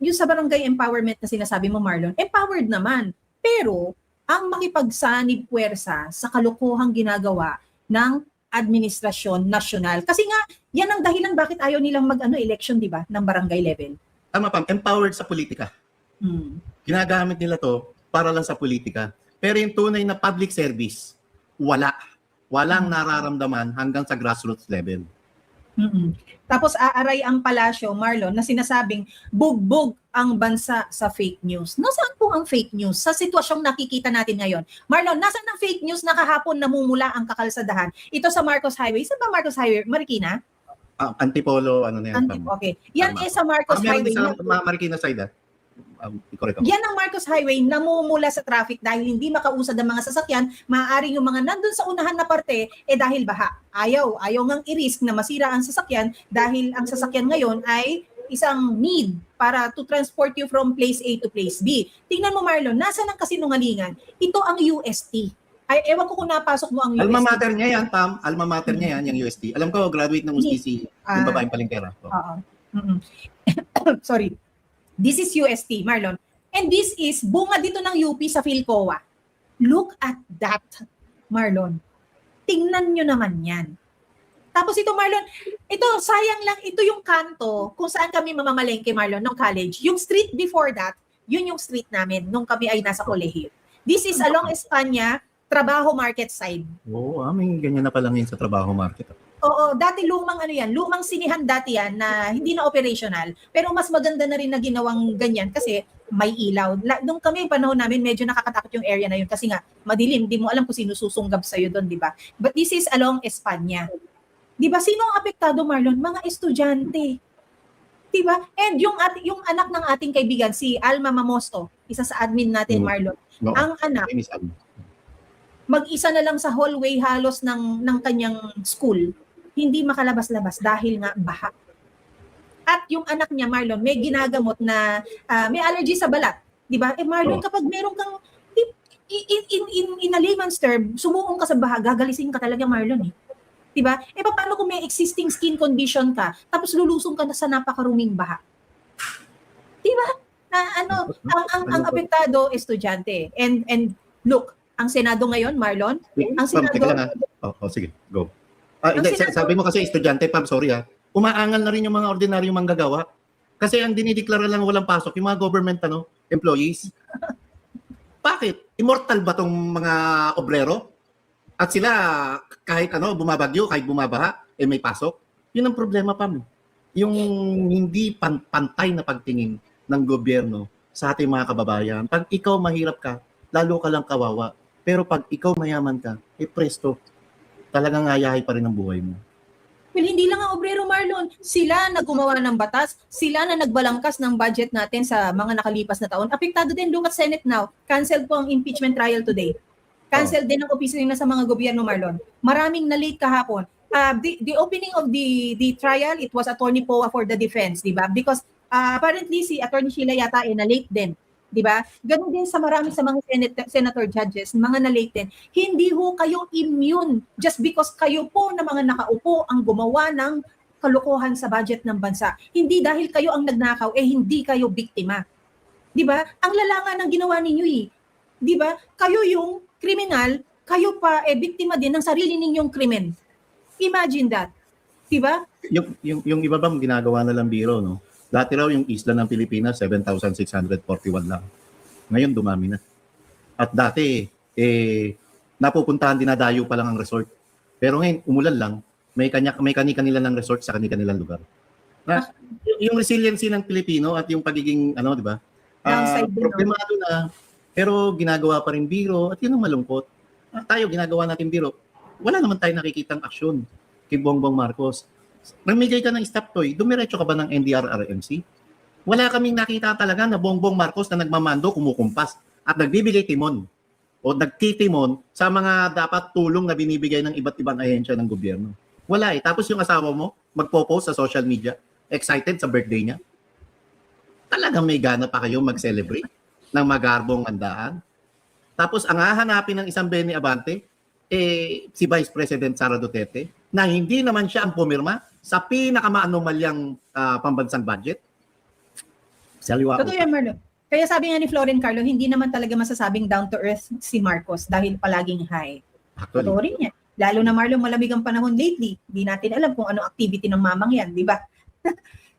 yung sa barangay empowerment na sinasabi mo, Marlon, empowered naman. Pero, ang makipagsanib puwersa sa kalokohang ginagawa ng administrasyon nasyonal. Kasi nga, yan ang dahilan bakit ayaw nilang election, di ba, ng barangay level. Tama, Pam, empowered sa politika. Ginagamit nila to para lang sa politika. Pero yung tunay na public service, walang nararamdaman hanggang sa grassroots level. Tapos aaray ang palasyo, Marlon, na sinasabing bugbog ang bansa sa fake news. Nasaan po ang fake news sa sitwasyong nakikita natin ngayon? Marlon, nasaan ang fake news na kahapon namumula ang kakalsadahan? Ito sa Marcos Highway. Saan ba Marcos Highway? Marikina? Antipolo, ano na yan? Okay. Yan sa Marcos Highway. Marikina side, correct ako. Yan ang Marcos Highway namumula sa traffic dahil hindi makausad ang mga sasakyan, maaaring yung mga nandun sa unahan na parte, dahil baha. Ayaw ngang i-risk na masira ang sasakyan dahil ang sasakyan ngayon ay isang need para to transport you from place A to place B. Tingnan mo Marlon, nasa ng kasinungalingan? Ito ang UST. Ay, ewan ko kung napasok mo ang UST. Alma mater niya yan, Pam. Alma mater niya yan, yung UST. Alam ko, graduate ng UST, yung babaeng palengkera. Sorry. This is UST, Marlon. And this is bunga dito ng UP sa PhilCOA. Look at that, Marlon. Tingnan nyo naman yan. Tapos ito, Marlon, ito, sayang lang, ito yung kanto kung saan kami mamamalengke, Marlon, ng college. Yung street before that, yun yung street namin nung kami ay nasa kolehiyo. This is along Espanya, Trabaho Market side. May ganyan na pala ngayon sa Trabaho Market. Oo, dati lumang sinihan dati yan na hindi na operational. Pero mas maganda na rin na ginawang ganyan kasi may ilaw. Nung kami, panahon namin, medyo nakakatakot yung area na yun kasi nga, madilim, di mo alam kung sino susunggab sa'yo doon, di ba? But this is along Espanya. Di ba, sino ang apektado, Marlon? Mga estudyante. Di ba? And yung anak ng ating kaibigan, si Alma Mamosto, isa sa admin natin, Marlon. Ang anak, mag-isa na lang sa hallway halos ng kanyang school. Hindi makalabas-labas dahil nga baha. At yung anak niya, Marlon, may ginagamot na may allergy sa balat. Di ba? Marlon, kapag meron kang, in a layman's term, sumuong ka sa baha, gagalisin ka talaga, Marlon. Di ba? Paano kung may existing skin condition ka, tapos lulusong ka na sa napakaruming baha? Di ba? Ang apektado, estudyante. And look, ang Senado ngayon, Marlon, ang Senado... Sige, go. Sabi mo kasi estudyante, Pam, sorry umaangal na rin yung mga ordinaryong manggagawa. Kasi ang dinideklara lang walang pasok, yung mga government employees. Bakit? Immortal ba tong mga obrero? At sila, kahit bumabagyo, kahit bumabaha, may pasok? Yun ang problema, Pam. Yung hindi pantay na pagtingin ng gobyerno sa ating mga kababayan. Pag ikaw mahirap ka, lalo ka lang kawawa. Pero pag ikaw mayaman ka, presto, talagang ayahay pa rin ang buhay mo. Well, hindi lang ang obrero, Marlon. Sila na gumawa ng batas, sila na nagbalangkas ng budget natin sa mga nakalipas na taon. Apektado din, look at Senate now. Cancelled po ang impeachment trial today. Cancelled din ang opisina sa mga gobyerno, Marlon. Maraming na-late kahapon. the opening of the trial, it was Attorney Poa for the defense, di ba? Because apparently si Attorney Sheila yata na-late din, di ba? Ganun din sa marami sa mga senator judges, mga na-late din. Hindi ho kayo immune just because kayo po na mga nakaupo ang gumawa ng kalokohan sa budget ng bansa. Hindi dahil kayo ang nagnakaw, hindi kayo biktima. Di ba? Ang lalangan ng ginawa ninyo di ba? Kayo yung kriminal, kayo pa biktima din ng sarili ninyong krimen. Imagine that. Di ba? Yung iba bang ginagawa na lang biro, no? Dati raw yung isla ng Pilipinas, 7,641 lang. Ngayon dumami na. At dati, napupuntahan, dinadayo pa lang ang resort. Pero ngayon, umulan lang, may kani-kanila ng resort sa kani-kanilang lugar. Na, yung resiliency ng Pilipino at yung pagiging, di ba? Downside din, Problemado na, pero ginagawa pa rin biro at yun ang malungkot. Tayo, ginagawa natin biro. Wala naman tayo nakikitang aksyon kay Bongbong Marcos. Namigay ka ng stop toy, dumiretso ka ba ng NDRRMC? Wala kaming nakita talaga na Bongbong Marcos na nagmamando, kumukumpas at nagbibigay timon o nagtitimon sa mga dapat tulong na binibigay ng iba't ibang ahensya ng gobyerno. Wala Tapos yung asawa mo, magpo-post sa social media, excited sa birthday niya. Talagang may gana pa kayo mag-celebrate ng magarbong handaan. Tapos ang hahanapin ng isang Benny Abante, si Vice President Sara Duterte, na hindi naman siya ang pumirma sa pinakamaanomalyang pambansang budget. Saliwa. Totoo yan, Marlon. Kaya sabi nga ni Floren Carlo, hindi naman talaga masasabing down to earth si Marcos dahil palaging high. Totoo rin yan. Lalo na Marlon, malamig ang panahon lately. Hindi natin alam kung ano activity ng mamang yan, di ba?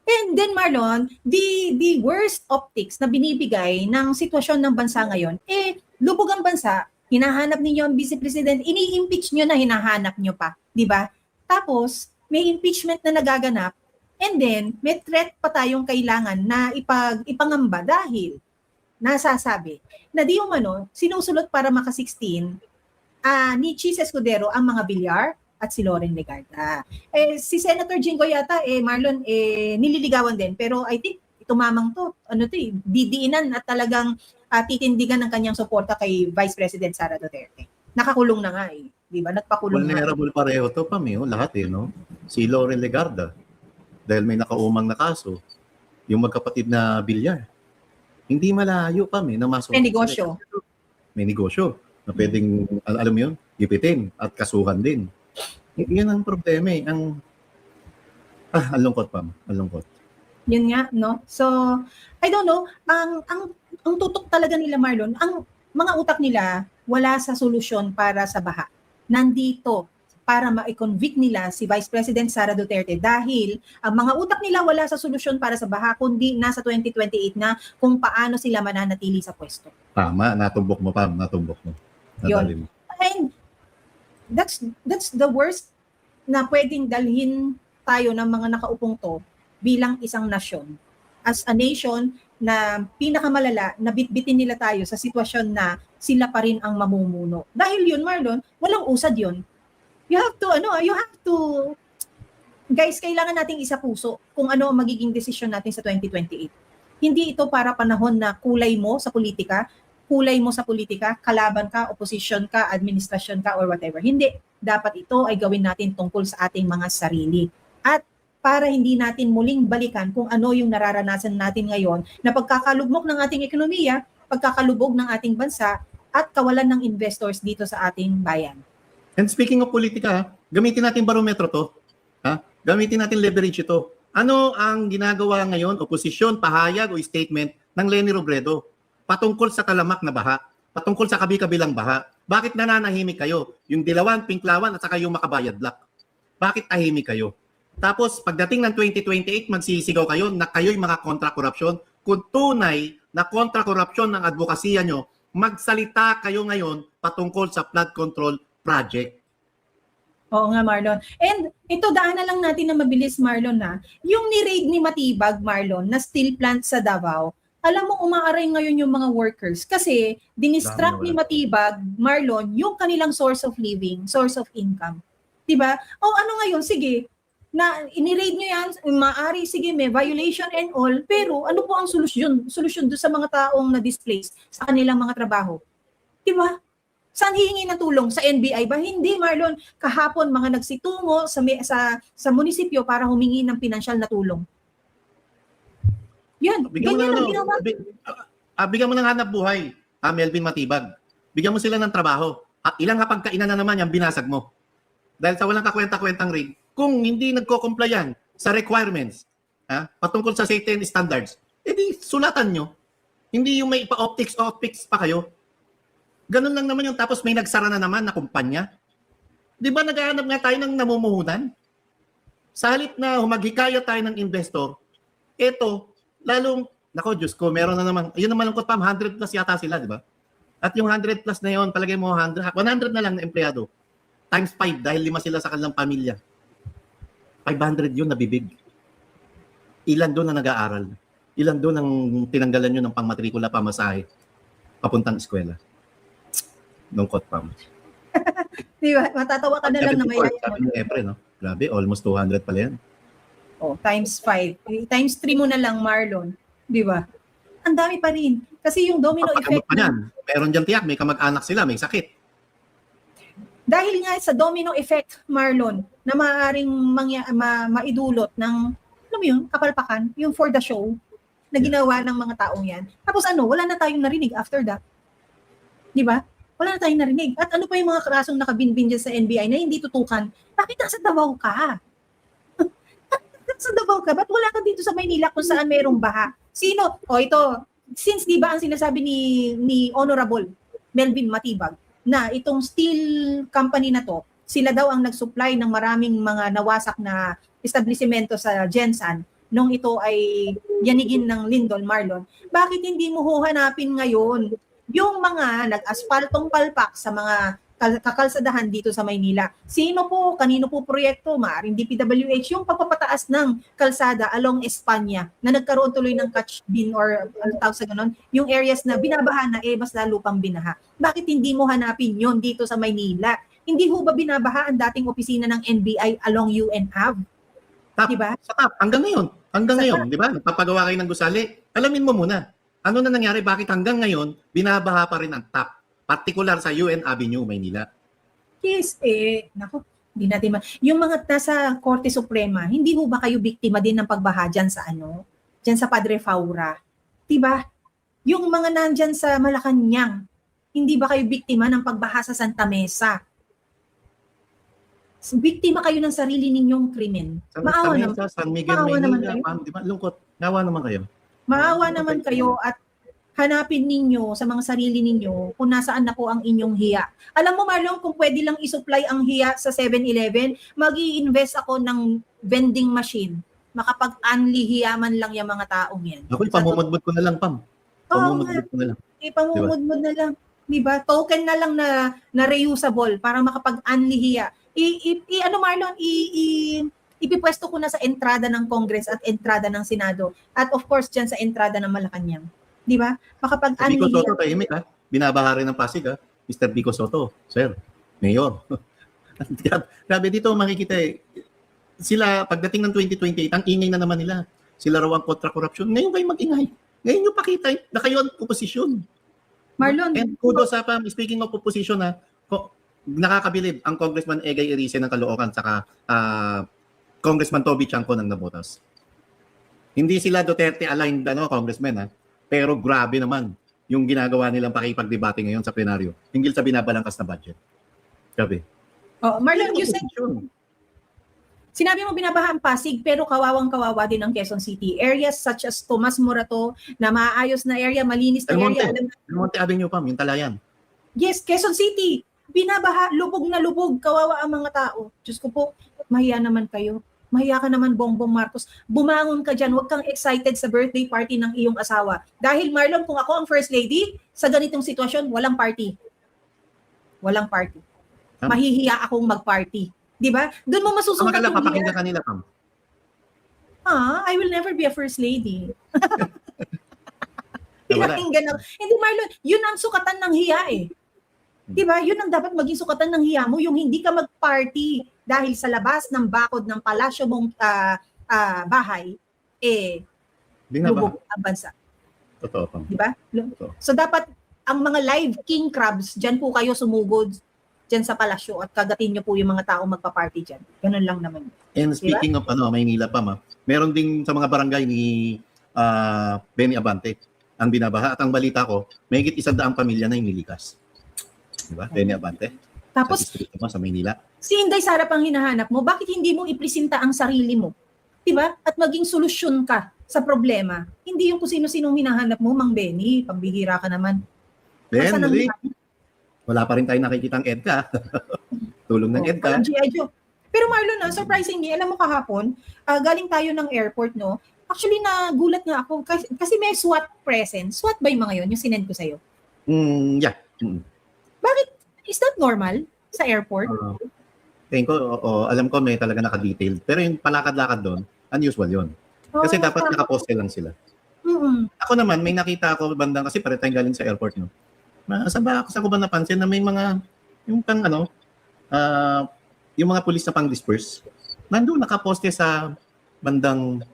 And then Marlon, the worst optics na binibigay ng sitwasyon ng bansa ngayon, lubog ang bansa, hinahanap ninyo ang Vice President, ini-impeach nyo na hinahanap nyo pa, di ba? Tapos, may impeachment na nagaganap, and then, may threat pa tayong kailangan na ipangamba dahil nasasabi na di umano, sinusulot para maka-16 ni Chis Escudero ang mga bilyar at si Loren Legarda. Si Senator Jinggoy yata, Marlon, nililigawan din. Pero I think, tumamang to, didiinan at talagang titindigan ng kanyang suporta kay Vice President Sara Duterte. Nakakulong na nga Di ba? Nagpakulong na. Vulnerable pareho to, lahat no? Si Loren Legarda, dahil may nakaumang na kaso, yung magkapatid na bilyar. Hindi malayo na masok. May negosyo. May negosyo na pwedeng, alam mo yun, gipitin at kasuhan din. Yan ang problema Ang lungkot Ang lungkot. Yun nga, no? So, I don't know, ang tutok talaga nila, Marlon, ang mga utak nila wala sa solusyon para sa baha. Nandito para ma-convict nila si Vice President Sara Duterte dahil ang mga utak nila wala sa solusyon para sa baha kundi nasa 2028 na kung paano sila mananatili sa pwesto. Tama, natumbok mo. Nadali mo. And that's the worst na pwedeng dalhin tayo ng mga nakaupong to bilang isang nasyon. As a nation na pinakamalala, na bitbitin nila tayo sa sitwasyon na sila pa rin ang mamumuno. Dahil yun, Marlon, walang usad yun. You have to, guys, kailangan nating isa puso kung ano ang magiging desisyon natin sa 2028. Hindi ito para panahon na kulay mo sa politika, kalaban ka, opposition ka, administrasyon ka, or whatever. Hindi. Dapat ito ay gawin natin tungkol sa ating mga sarili. At para hindi natin muling balikan kung ano yung nararanasan natin ngayon na pagkakalugmok ng ating ekonomiya, pagkakalubog ng ating bansa, at kawalan ng investors dito sa ating bayan. And speaking of politika, gamitin natin barometro to. Gamitin natin leverage ito. Ano ang ginagawa ngayon, oposisyon, pahayag o statement ng Leni Robredo patungkol sa talamak na baha, patungkol sa kabi-kabilang baha? Bakit nananahimik kayo? Yung Dilawan, Pinklawan at saka yung Makabayad Black. Bakit tahimik kayo? Tapos pagdating ng 2028, magsisigaw kayo na kayo'y mga kontra-korupsyon. Kung tunay na kontra-korupsyon ng advokasya nyo, magsalita kayo ngayon patungkol sa flood control project. Oo nga, Marlon. And ito, daanan lang natin na mabilis, Marlon, yung ni-raid ni Matibag, Marlon, na steel plant sa Davao, alam mo, umaaray ngayon yung mga workers kasi dinistract ni Matibag, Marlon, yung kanilang source of living, source of income. Diba? Ano ngayon? Sige, na ini-raid nyo yan, maaari, sige, may violation and all, pero ano po ang solusyon doon sa mga taong na-displaced sa kanilang mga trabaho? Diba? Saan hihingi ng tulong? Sa NBI ba? Hindi, Marlon. Kahapon, mga nagsitungo sa munisipyo para humingi ng pinansyal na tulong. Yan, Bigyan mo ganyan ng ang ginawa. bigyan mo ng hanap buhay, Melvin Matibag. Bigyan mo sila ng trabaho. At ilang kapagkainan na naman yung binasag mo. Dahil sa walang kakwenta-kwentang rig, kung hindi nagko-comply yan sa requirements, patungkol sa safety and standards, edi sulatan nyo. Hindi yung may ipa-optics pa kayo. Ganun lang naman yung tapos may nagsara na naman na kumpanya. Di ba naghahanap nga tayo ng namumuhunan? Sa halip na humaghikaya tayo ng investor, eto, lalong, nako Diyos ko, meron na naman, yun naman malungkot pa, 100 plus yata sila, di ba? At yung 100 plus na yun, palagay mo 100 na lang na empleyado. Times 5 dahil 5 sila sa kanilang pamilya. 500 yun nabibig. Ilan doon na nag-aaral? Ilan doon ang tinanggalan nyo ng pangmatrikula pamasahe papuntang eskwela? Lungkot pa. Di ba? Matatawa ka na lang na may Sabi ni Efren, no? Grabe, almost 200 pala yan. Oh, times 5. Times 3 mo na lang, Marlon. Di ba? Ang dami pa rin. Kasi yung domino Papagamot effect. pa yan. Meron dyan tiyak, may kamag-anak sila, may sakit. Dahil nga sa domino effect, Marlon, na maaaring maidulot ng, alam mo yun, kapalpakan, yung for the show, na ginawa ng mga taong yan. Tapos wala na tayong narinig after that. Di ba? Wala na tayong narinig. At ano pa yung mga kasong nakabinbin dyan sa NBI na hindi tutukan? Bakit nasa Davao ka? Nasa Davao ka? Ba't wala ka dito sa Maynila kung saan mayroong baha? Sino? O ito, since di ba ang sinasabi ni Honorable Melvin Matibag, na itong steel company na to, sila daw ang nag-supply ng maraming mga nawasak na establishmento sa Gensan nung ito ay yanigin ng Lindol, Marlon. Bakit hindi mo huhanapin ngayon yung mga nag-aspaltong palpak sa mga kakalsadahan dito sa Maynila? Sino po, kanino po proyekto? Maaaring DPWH, yung pagpapataas ng kalsada along Espanya na nagkaroon tuloy ng catch bin or ano tawag sa ganun, yung areas na binabaha na mas lalo pang binaha. Bakit hindi mo hanapin yon dito sa Maynila? Hindi ho ba binabaha ang dating opisina ng NBI along UN Ave? Diba? Sa TAP, hanggang ngayon, di ba? Nagpapagawa kayo ng gusali. Alamin mo muna, ano na nangyari, bakit hanggang ngayon, binabaha pa rin ang TAP? Particular sa UN Avenue, Maynila. Yes, naku, hindi natin yung mga nasa Korte Suprema, hindi ho ba kayo biktima din ng pagbaha dyan sa dyan sa Padre Faura? Diba? Yung mga nandyan sa Malacanang, hindi ba kayo biktima ng pagbaha sa Santa Mesa? Biktima kayo ng sarili ninyong krimen. Maawa naman. San Miguel, Maawa naman Maynila, kayo. di ba? Lungkot. Maawa naman kayo. Maawa naman kayo at hanapin ninyo sa mga sarili ninyo kung nasaan na po ang inyong hiya. Alam mo, Marlon, kung pwede lang isupply ang hiya sa 7-Eleven, mag-i-invest ako ng vending machine. Makapag-unli hiyaman lang yung mga taong yan. Ako, pamumudmud ko na lang, Pam. Pamumudmud ko na lang. Pamumudmud na lang. Diba? Token na lang na reusable para makapag-unli hiya. Marlon, ipipwesto ko na sa entrada ng Congress at entrada ng Senado. At of course, dyan sa entrada ng Malacanang. Di ba? Makapag-unli Bico Soto, hiya. tahimik ha. Binabaha rin ng Pasig ha. Mr. Bico Soto, Sir, Mayor. Grabe dito makikita sila pagdating ng 2028, ang ingay na naman nila. Sila raw ang kontra-corruption. Ngayon kayo mag-ingay. Ngayon nyo pakita na kayo ang oposisyon. Marlon. And kudos sa speaking of opposition ha, nakakabilib ang Congressman Egay Erice ng Caloocan saka Congressman Toby Chanco ng Navotas. Hindi sila Duterte aligned congressman ha, pero grabe naman yung ginagawa nilang pakipagdebate ngayon sa plenaryo hinggil sa binabalangkas na budget. Grabe. Oh, Marlon, you said, sinabi mo binabaha ang Pasig pero kawawang-kawawa din ang Quezon City. Areas such as Tomas Morato na maayos na area, malinis na area. Del Monte Avenue pa, yung Talayan. Yes, Quezon City. Binabaha, lubog na lubog, kawawa ang mga tao. Diyos ko po, mahiya naman kayo. Mahiya ka naman, Bongbong Marcos. Bumangon ka dyan, huwag kang excited sa birthday party ng iyong asawa. Dahil Marlon, kung ako ang first lady, sa ganitong sitwasyon, walang party. Walang party. Mahihiya akong mag-party. Di ba? Doon mo masusukat yung papakinggan kanila, Pam. I will never be a first lady. Pinakinggan ako. Hindi, Marlon, yun ang sukatan ng hiya eh. Diba? Yun ang dapat maging sukatan ng hiya mo, yung hindi ka mag-party dahil sa labas ng bakod ng palasyo mong bahay, lubog ang bansa. Totoo, Pam. Diba? Totoo. So dapat ang mga live king crabs, dyan po kayo sumugod dyan sa palasyo at kagatin nyo po yung mga tao magpa-party dyan. Ganun lang naman. And speaking of Maynila pa, meron din sa mga barangay ni Benny Abante ang binabaha. At ang balita ko, mahigit 100 pamilya na yung nilikas. Diba? Benny Abante. Tapos, Sa distrito mo, sa Maynila. si Inday Sara pang hinahanap mo, bakit hindi mo ipresenta ang sarili mo? Diba? At maging solusyon ka sa problema. Hindi yung kung sino-sinong hinahanap mo, Mang Benny, pambihira ka naman. Then, Nasaan ang muli, hinahanap? wala pa rin tayo nakikitang EDCA. Tulong ng EDCA. Parang G.I. Joe. Pero Marlon, surprisingly, alam mo kahapon, galing tayo ng airport, no? Actually, nagulat nga ako kasi may SWAT presence. SWAT ba yung mga yun? Yung sinend ko sa'yo? Yeah. Bakit? Is that normal sa airport? Tingin ko, alam ko may talaga naka-detailed. Pero yung palakad-lakad doon, unusual yun. Kasi dapat nakaposte lang sila. Ako naman, may nakita ako bandang, kasi pare tayong galing sa airport, no? Sa ko ba napansin na may mga, yung pang yung mga pulis na pang disperse, nandun nakaposte sa bandang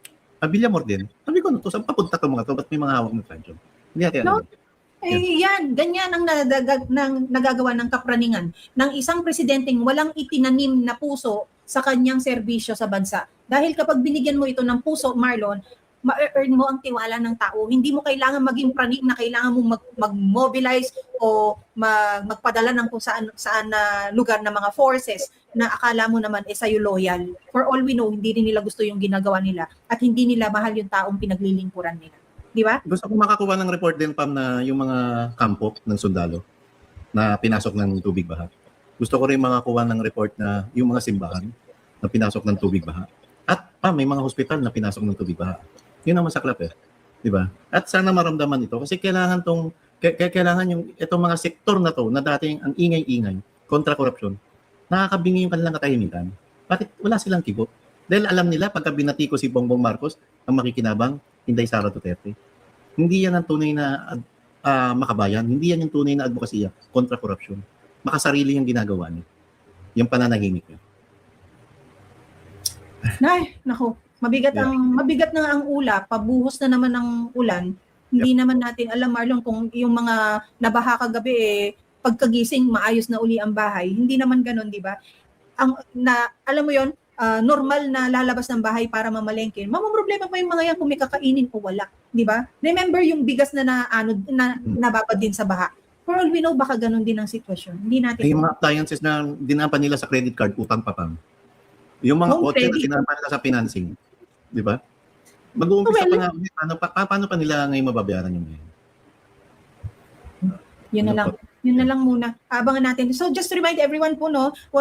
Villamor din. Sabi ko, saan papunta ko mga to? Ba't may mga hawak na transyon? Hindi natin alam. Yan, ganyan ang nagagawa ng kapraningan ng isang presidenteng walang itinanim na puso sa kanyang serbisyo sa bansa. Dahil kapag binigyan mo ito ng puso, Marlon, ma-earn mo ang tiwala ng tao. Hindi mo kailangan maging praning na kailangan mo mag-mobilize o magpadala ng kung saan na lugar ng mga forces na akala mo naman sa'yo loyal. For all we know, hindi rin nila gusto yung ginagawa nila at hindi nila mahal yung taong pinaglilingkuran nila. Di ba? Gusto ko makakuha ng report din, Pam, na yung mga kampo ng sundalo na pinasok ng tubig baha. Gusto ko rin makakuha ng report na yung mga simbahan na pinasok ng tubig baha. At may mga hospital na pinasok ng tubig baha. Yun ang masaklap di ba? At sana maramdaman ito kasi kailangan yung itong mga sektor na to na dating ang ingay-ingay kontra korupsyon, nakakabingi yung kanilang katahimikan. Bakit wala silang kibo? Dahil alam nila pagka binati ko si Bongbong Marcos ang makikinabang, Inday Sara Duterte. Hindi yan ang tunay na makabayan, hindi yan yung tunay na advokasya kontra korupsyon. Makasarili yung ginagawa niya. Yung pananahimik niya. Naku. Mabigat na ang ulap, pabuhos na naman ng ulan. Hindi naman natin alam, Marlon, kung yung mga nabaha kagabi pagkagising maayos na uli ang bahay. Hindi naman ganoon, di ba? Alam mo yon, normal na lalabas ng bahay para mamalengke. Mamamroblema pa yung mga yan kung may kakainin o wala, di ba? Remember yung bigas na nababad din sa baha. For all we know, baka ganun din ang sitwasyon. Hindi natin. Yung mga appliances na dinampan nila sa credit card, utang pa pang. Yung mga kotse na dinampan nila sa financing. Di ba? Mag-uumpisa paano pa nila ngayon mababayaran yung ngayon? Yun na lang muna. Abangan natin. So just to remind everyone po,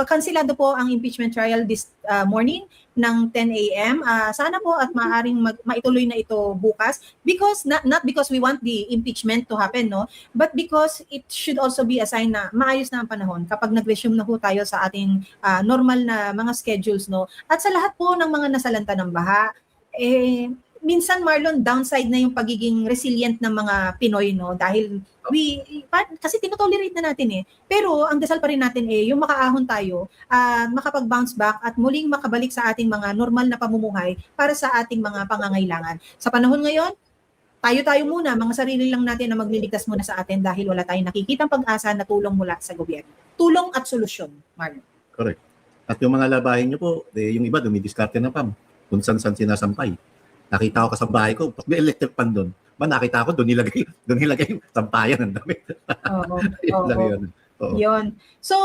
kansilado po ang impeachment trial this morning ng 10 a.m. Sana po at maaaring maituloy na ito bukas because not because we want the impeachment to happen, but because it should also be a sign na maayos na ang panahon kapag nag-resume na po tayo sa ating normal na mga schedules, At sa lahat po ng mga nasalanta ng baha, minsan, Marlon, downside na yung pagiging resilient ng mga Pinoy, dahil kasi tinotolerate na natin Pero ang dasal pa rin natin yung makaahon tayo, makapag-bounce back at muling makabalik sa ating mga normal na pamumuhay para sa ating mga pangangailangan. Sa panahon ngayon, tayo muna, mga sarili lang natin na magliligtas muna sa atin dahil wala tayong nakikitang pag-asa na tulong mula sa gobyerno. Tulong at solusyon, Marlon. Correct. At yung mga labahin nyo po, yung iba dumidiskarte na Pam, kung saan sinasampay. Nakita ko sa bahay ko, pag may electric pan doon, nakita ko doon nilagay yung sampayan ng damit. Oo. Yun. So,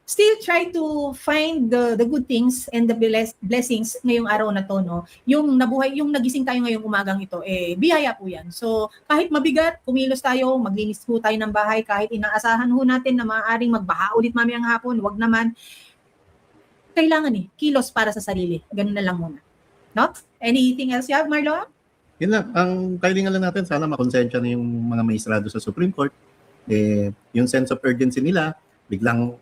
still try to find the good things and the blessings ngayong araw na to, Yung nabuhay, yung nagising tayo ngayong umagang ito, biyaya po yan. So, kahit mabigat, kumilos tayo, maglinis po tayo ng bahay, kahit inaasahan ho natin na maaaring magbaha ulit mamayang hapon, wag naman. Kailangan kilos para sa sarili. Ganun na lang muna. Anything else you have, Marlon? Yun lang. Ang kailangan lang natin, sana makonsensya na yung mga maestrado sa Supreme Court. Yung sense of urgency nila, biglang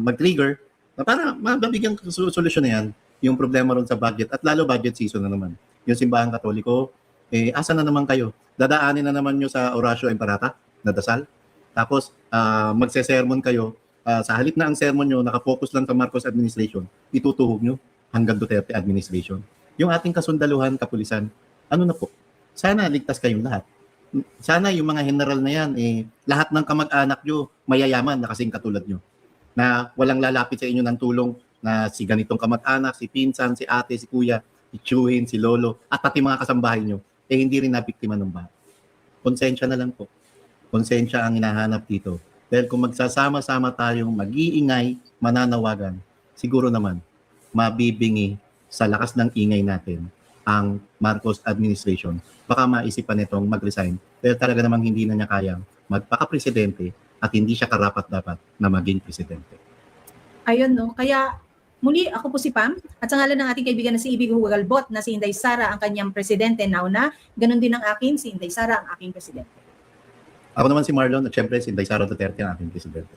mag-trigger na para mabibigyan solusyon na yan yung problema ron sa budget at lalo budget season na naman. Yung Simbahang Katoliko, asa na naman kayo? Dadaanin na naman nyo sa Orasio Imparata na dasal. Tapos magse-sermon kayo. Sa halip na ang sermon nyo nakafocus lang sa Marcos administration, itutuhog nyo hanggang Duterte administration. Yung ating kasundaluhan, kapulisan, ano na po? Sana ligtas kayong lahat. sana yung mga general na yan, lahat ng kamag-anak nyo mayayaman na kasing katulad nyo. Na walang lalapit sa inyo ng tulong na si ganitong kamag-anak, si pinsan, si ate, si kuya, si tiyuhin, si lolo, at pati mga kasambahay nyo, hindi rin nabiktima ng baha. Konsensya na lang po. Konsensya ang hinahanap dito. Dahil kung magsasama-sama tayong mag-iingay, mananawagan, siguro naman, mabibingi sa lakas ng ingay natin ang Marcos administration. Baka maisipan nitong mag-resign dahil talaga namang hindi na niya kayang magpaka-presidente at hindi siya karapat-dapat na maging presidente. Ayun, no? Kaya, muli, ako po si Pam, at sa ngalan ng ating kaibigan na si Ibig Hugalbot, na si Inday Sara ang kanyang presidente nauna, ganun din ang akin, si Inday Sara ang aking presidente. Ako naman si Marlon at syempre si Inday Sara Duterte ang aking presidente.